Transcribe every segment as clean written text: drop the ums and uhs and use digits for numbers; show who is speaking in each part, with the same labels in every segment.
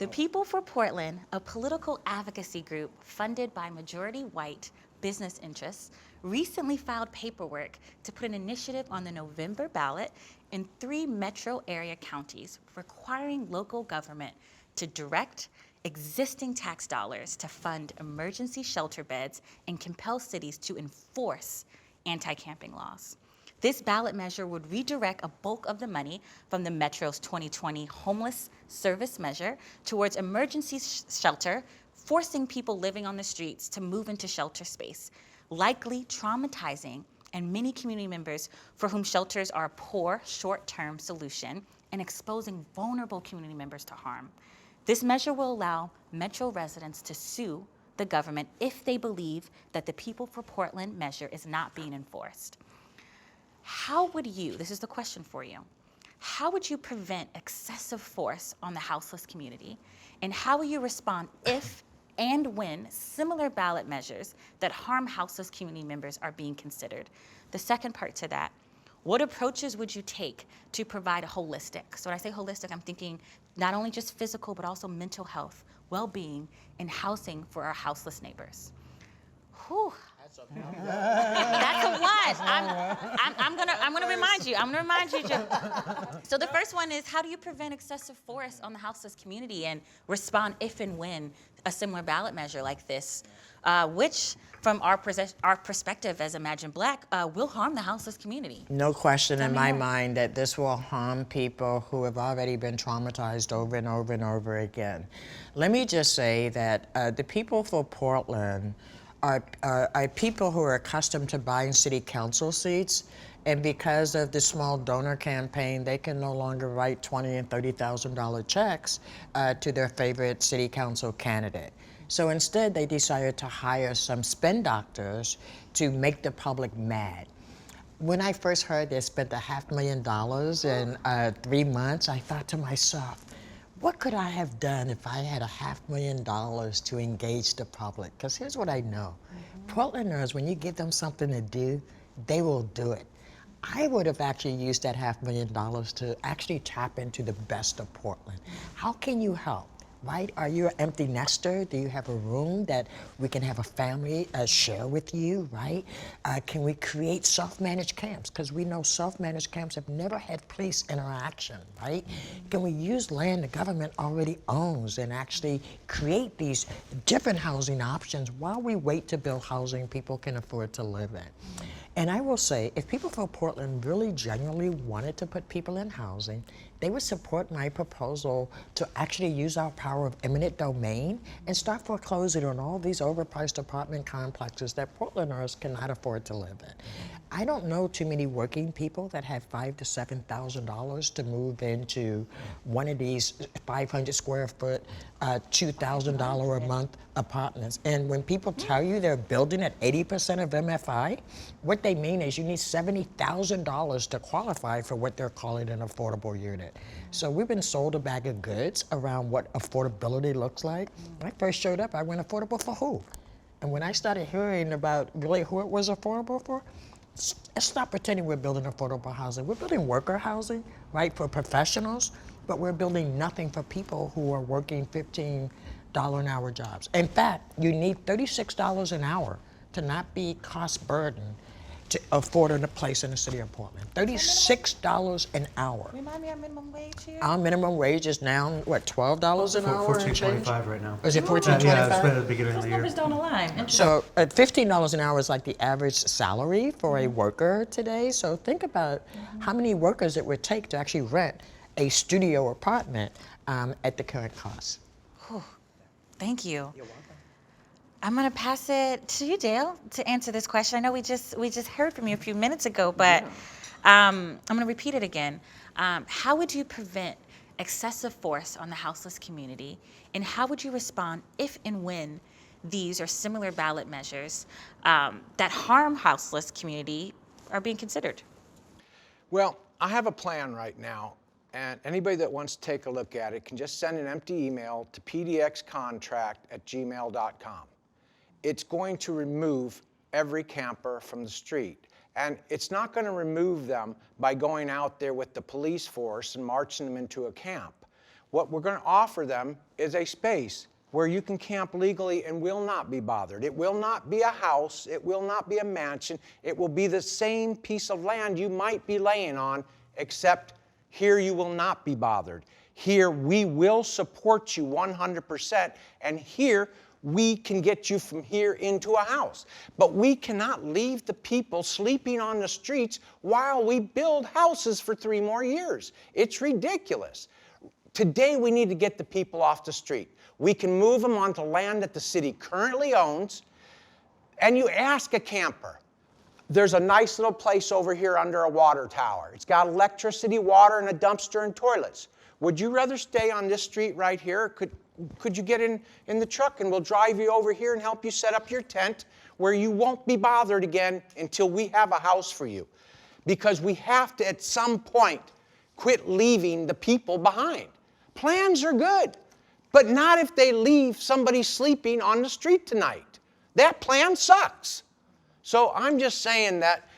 Speaker 1: The People for Portland, a political advocacy group funded by majority white business interests, recently filed paperwork to put an initiative on the November ballot in 3 metro area counties requiring local government to direct existing tax dollars to fund emergency shelter beds and compel cities to enforce anti-camping laws. This ballot measure would redirect a bulk of the money from the Metro's 2020 homeless service measure towards emergency shelter, forcing people living on the streets to move into shelter space, likely traumatizing and many community members for whom shelters are a poor short-term solution and exposing vulnerable community members to harm. This measure will allow Metro residents to sue the government if they believe that the People for Portland measure is not being enforced. How would you, this is the question for you, how would you prevent excessive force on the houseless community? And how will you respond if and when similar ballot measures that harm houseless community members are being considered? The second part to that, what approaches would you take to provide a holistic? So when I say holistic, I'm thinking not only just physical, but also mental health, well-being, and housing for our houseless neighbors. Whew. That's a lot. I'm gonna remind you. Joe. So the first one is, how do you prevent excessive force on the houseless community and respond if and when a similar ballot measure like this, which from our perspective as Imagine Black, will harm the houseless community?
Speaker 2: No question in my mind that this will harm people who have already been traumatized over and over and over again. Let me just say that the People for Portland are people who are accustomed to buying city council seats, and because of the small donor campaign, they can no longer write $20,000 and $30,000 checks to their favorite city council candidate. So instead, they decided to hire some spin doctors to make the public mad. When I first heard they spent $500,000 in 3 months, I thought to myself, what could I have done if I had $500,000 to engage the public? Because here's what I know. Portlanders, when you give them something to do, they will do it. I would have actually used that $500,000 to actually tap into the best of Portland. How can you help? Right? Are you an empty nester? Do you have a room that we can have a family share with you, right? Can we create self-managed camps? Because we know self-managed camps have never had police interaction, right? Can we use land the government already owns and actually create these different housing options while we wait to build housing people can afford to live in? And I will say, if People for Portland really genuinely wanted to put people in housing, they would support my proposal to actually use our power of eminent domain and start foreclosing on all these overpriced apartment complexes that Portlanders cannot afford to live in. I don't know too many working people that have $5,000 to $7,000 to move into one of these 500 square foot, $2,000 a month apartments. And when people tell you they're building at 80% of MFI, what they mean is you need $70,000 to qualify for what they're calling an affordable unit. So we've been sold a bag of goods around what affordability looks like. When I first showed up, I went, affordable for who? And when I started hearing about really who it was affordable for, let's stop pretending we're building affordable housing. We're building worker housing, right, for professionals, but we're building nothing for people who are working $15 an hour jobs. In fact, you need $36 an hour to not be cost burdened to afford a place in the city of Portland. $36 an hour.
Speaker 1: Remind me our minimum wage here?
Speaker 2: Our minimum wage is now, what, $12 an hour?
Speaker 3: $14.25 right now.
Speaker 2: Is it $14.25?
Speaker 3: Yeah, it's been at the beginning of
Speaker 1: Those
Speaker 3: the year.
Speaker 1: numbers don't align.
Speaker 2: So at $15 an hour is like the average salary for a worker today. So think about how many workers it would take to actually rent a studio apartment at the current cost.
Speaker 1: Whew. Thank you.
Speaker 2: You're welcome.
Speaker 1: I'm going to pass it to you, Dale, to answer this question. I know we just heard from you a few minutes ago, but I'm going to repeat it again. How would you prevent excessive force on the houseless community, and how would you respond if and when these or similar ballot measures that harm houseless community are being considered?
Speaker 4: Well, I have a plan right now, and anybody that wants to take a look at it can just send an empty email to pdxcontract@gmail.com. It's going to remove every camper from the street. And it's not going to remove them by going out there with the police force and marching them into a camp. What we're going to offer them is a space where you can camp legally and will not be bothered. It will not be a house. It will not be a mansion. It will be the same piece of land you might be laying on, except here you will not be bothered. Here we will support you 100%, and here we can get you from here into a house. But we cannot leave the people sleeping on the streets while we build houses for 3 more years. It's ridiculous. Today we need to get the people off the street. We can move them onto land that the city currently owns, and you ask a camper. There's a nice little place over here under a water tower. It's got electricity, water, and a dumpster and toilets. Would you rather stay on this street right here? Could you get in the truck and we'll drive you over here and help you set up your tent where you won't be bothered again until we have a house for you? Because we have to, at some point, quit leaving the people behind. Plans are good, but not if they leave somebody sleeping on the street tonight. That plan sucks. So I'm just saying that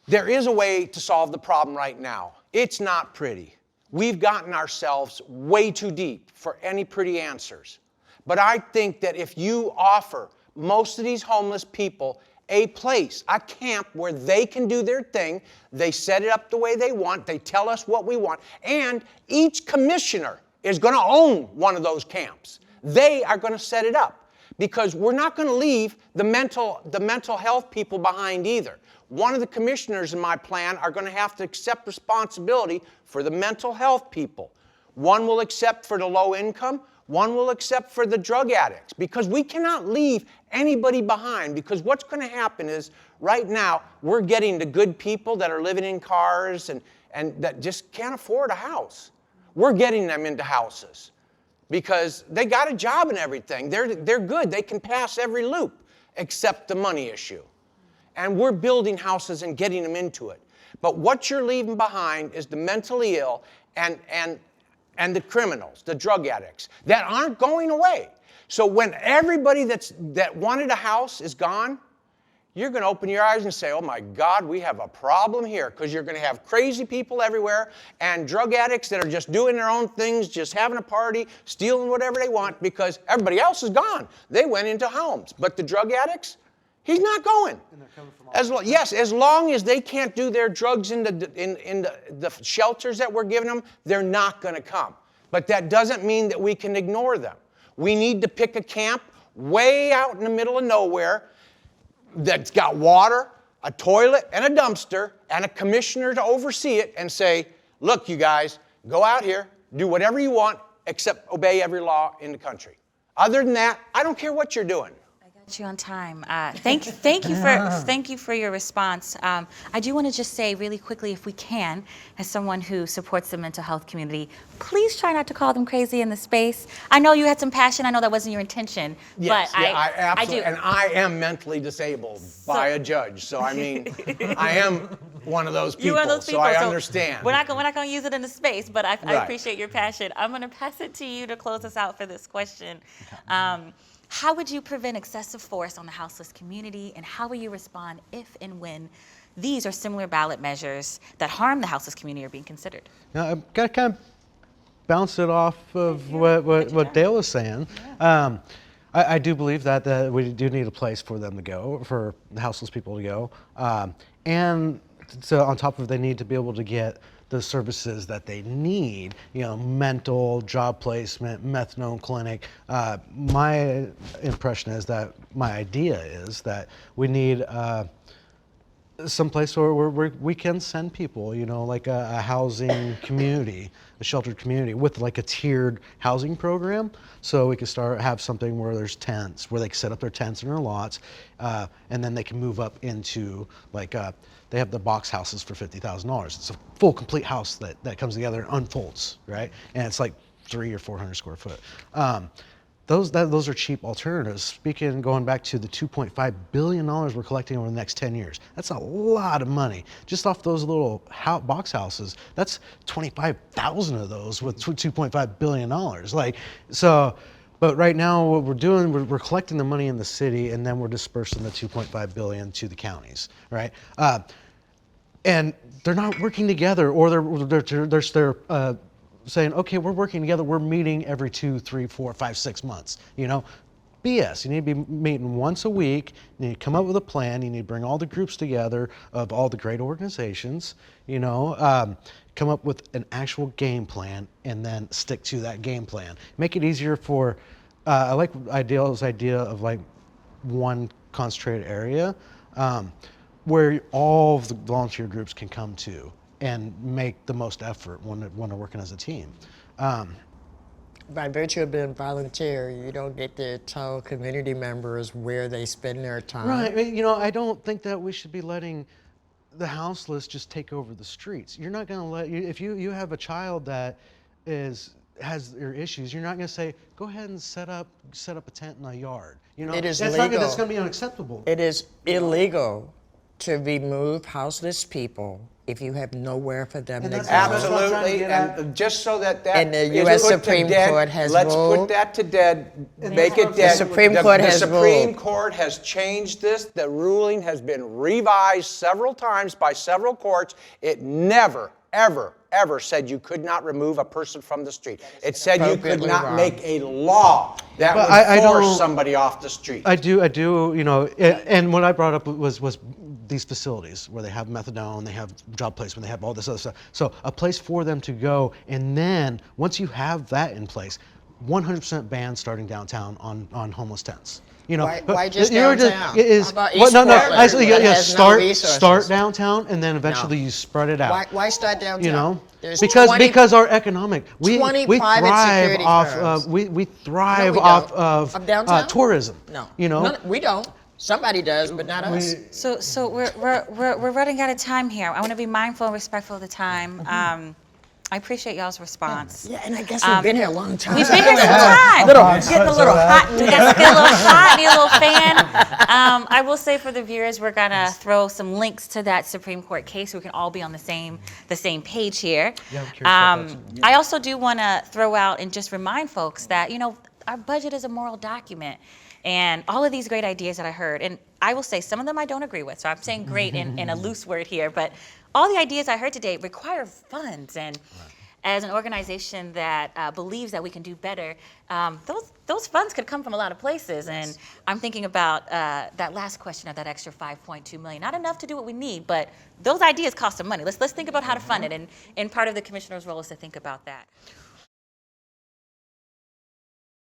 Speaker 4: there is a way to solve the problem right now. It's not pretty. We've gotten ourselves way too deep for any pretty answers. But I think that if you offer most of these homeless people a place, a camp where they can do their thing, they set it up the way they want, they tell us what we want, and each commissioner is going to own one of those camps. They are going to set it up because we're not going to leave the mental health people behind either. One of the commissioners in my plan are going to have to accept responsibility for the mental health people. One will accept for the low income, one will accept for the drug addicts, because we cannot leave anybody behind, because what's going to happen is right now we're getting the good people that are living in cars and that just can't afford a house. We're getting them into houses because they got a job and everything. They're good. They can pass every loop except the money issue. And we're building houses and getting them into it. But what you're leaving behind is the mentally ill and the criminals, the drug addicts, that aren't going away. So when everybody that wanted a house is gone, you're going to open your eyes and say, oh my God, we have a problem here, because you're going to have crazy people everywhere and drug addicts that are just doing their own things, just having a party, stealing whatever they want because everybody else is gone. They went into homes. But the drug addicts, he's not going. As long as they can't do their drugs in the shelters that we're giving them, they're not going to come. But that doesn't mean that we can ignore them. We need to pick a camp way out in the middle of nowhere that's got water, a toilet, and a dumpster, and a commissioner to oversee it and say, look, you guys, go out here, do whatever you want, except obey every law in the country. Other than that, I don't care what you're doing.
Speaker 1: You on time. Thank you for your response. I do want to just say really quickly, if we can, as someone who supports the mental health community, please try not to call them crazy in the space. I know you had some passion. I know that wasn't your intention.
Speaker 4: Yes,
Speaker 1: but
Speaker 4: I absolutely,
Speaker 1: I do.
Speaker 4: and I am mentally disabled by a judge. So I mean, I am one of those people.
Speaker 1: You're one of those people,
Speaker 4: so I understand.
Speaker 1: We're not going to use it in the space, but I
Speaker 4: Right.
Speaker 1: appreciate your passion. I'm going to pass it to you to close us out for this question. How would you prevent excessive force on the houseless community, and how will you respond if and when these or similar ballot measures that harm the houseless community are being considered?
Speaker 5: Now, I've got to kind of bounce it off of what Dale was saying.
Speaker 1: Yeah.
Speaker 5: I do believe that we do need a place for them to go, for the houseless people to go. And so on top of it, they need to be able to get the services that they need, mental, job placement, methadone clinic. My impression is that, my idea is that we need some place where we can send people, like a housing community, a sheltered community with like a tiered housing program. So we can have something where there's tents, where they can set up their tents in their lots, and then they can move up into they have the box houses for $50,000. It's a full, complete house that comes together and unfolds, right? And it's like 300 or 400 square foot. Those are cheap alternatives. Going back to the $2.5 billion we're collecting over the next 10 years, that's a lot of money. Just off those little box houses, that's 25,000 of those with $2.5 billion. But right now what we're doing, we're collecting the money in the city, and then we're dispersing the $2.5 billion to the counties, right? And they're not working together, or they're saying, okay, we're working together, we're meeting every 2, 3, 4, 5, 6 months, BS. You need to be meeting once a week. You need to come up with a plan. You need to bring all the groups together of all the great organizations, come up with an actual game plan and then stick to that game plan. Make it easier for, I like Dale's idea of like one concentrated area where all of the volunteer groups can come to and make the most effort when they're working as a team.
Speaker 2: By virtue of being volunteer, you don't get to tell community members where they spend their time.
Speaker 5: Right. I don't think that we should be letting the houseless just take over the streets. You're not going to let if you have a child that has their issues. You're not going to say, go ahead and set up a tent in a yard.
Speaker 2: It is
Speaker 5: that's
Speaker 2: legal.
Speaker 5: That's going to be unacceptable.
Speaker 2: It is illegal to remove houseless people if you have nowhere for them to go.
Speaker 4: Absolutely, and just so that
Speaker 2: And the
Speaker 4: is
Speaker 2: U.S.
Speaker 4: put to
Speaker 2: Supreme
Speaker 4: dead,
Speaker 2: Court has
Speaker 4: let's
Speaker 2: ruled.
Speaker 4: put that to dead, make it dead.
Speaker 2: The Supreme Court has
Speaker 4: The Supreme
Speaker 2: ruled.
Speaker 4: Court has changed this. The ruling has been revised several times by several courts. It never, ever, ever said you could not remove a person from the street. It said you could
Speaker 2: appropriately
Speaker 4: not
Speaker 2: wrong.
Speaker 4: make a law that
Speaker 5: But
Speaker 4: would
Speaker 5: I
Speaker 4: force
Speaker 5: don't-
Speaker 4: somebody off the street.
Speaker 5: I do, and what I brought up was these facilities where they have methadone, they have job placement, they have all this other stuff. So a place for them to go, and then once you have that in place, 100% ban starting downtown on homeless tents.
Speaker 2: Why just
Speaker 5: you're
Speaker 2: downtown?
Speaker 5: How
Speaker 2: about East Portland,
Speaker 5: actually,
Speaker 2: where it has no resources?
Speaker 5: start downtown, and then eventually you spread it out.
Speaker 2: Why start downtown? There's
Speaker 5: Because
Speaker 2: 20
Speaker 5: because our economic, we
Speaker 2: 20
Speaker 5: we
Speaker 2: private
Speaker 5: thrive
Speaker 2: security
Speaker 5: off
Speaker 2: firms.
Speaker 5: of we thrive
Speaker 2: we
Speaker 5: off
Speaker 2: don't.
Speaker 5: of
Speaker 2: downtown?
Speaker 5: tourism.
Speaker 2: No.
Speaker 5: You
Speaker 2: We don't. Somebody does, but not us.
Speaker 1: So we're running out of time here. I want to be mindful and respectful of the time. I appreciate y'all's response.
Speaker 2: Yeah, and I guess we've been here a long time.
Speaker 1: We've been here some time. Getting a little hot. We got to get a little hot. Need a little fan. I will say for the viewers, we're gonna throw some links to that Supreme Court case so we can all be on the same page here.
Speaker 5: Yeah, I'm curious about that.
Speaker 1: I also do want to throw out and just remind folks that our budget is a moral document, and all of these great ideas that I heard, and I will say some of them I don't agree with. So I'm saying great in a loose word here, but all the ideas I heard today require funds, and as an organization that believes that we can do better, those funds could come from a lot of places. And I'm thinking about that last question of that extra $5.2 million. Not enough to do what we need, but those ideas cost some money. Let's think about how to fund it, and part of the commissioner's role is to think about that.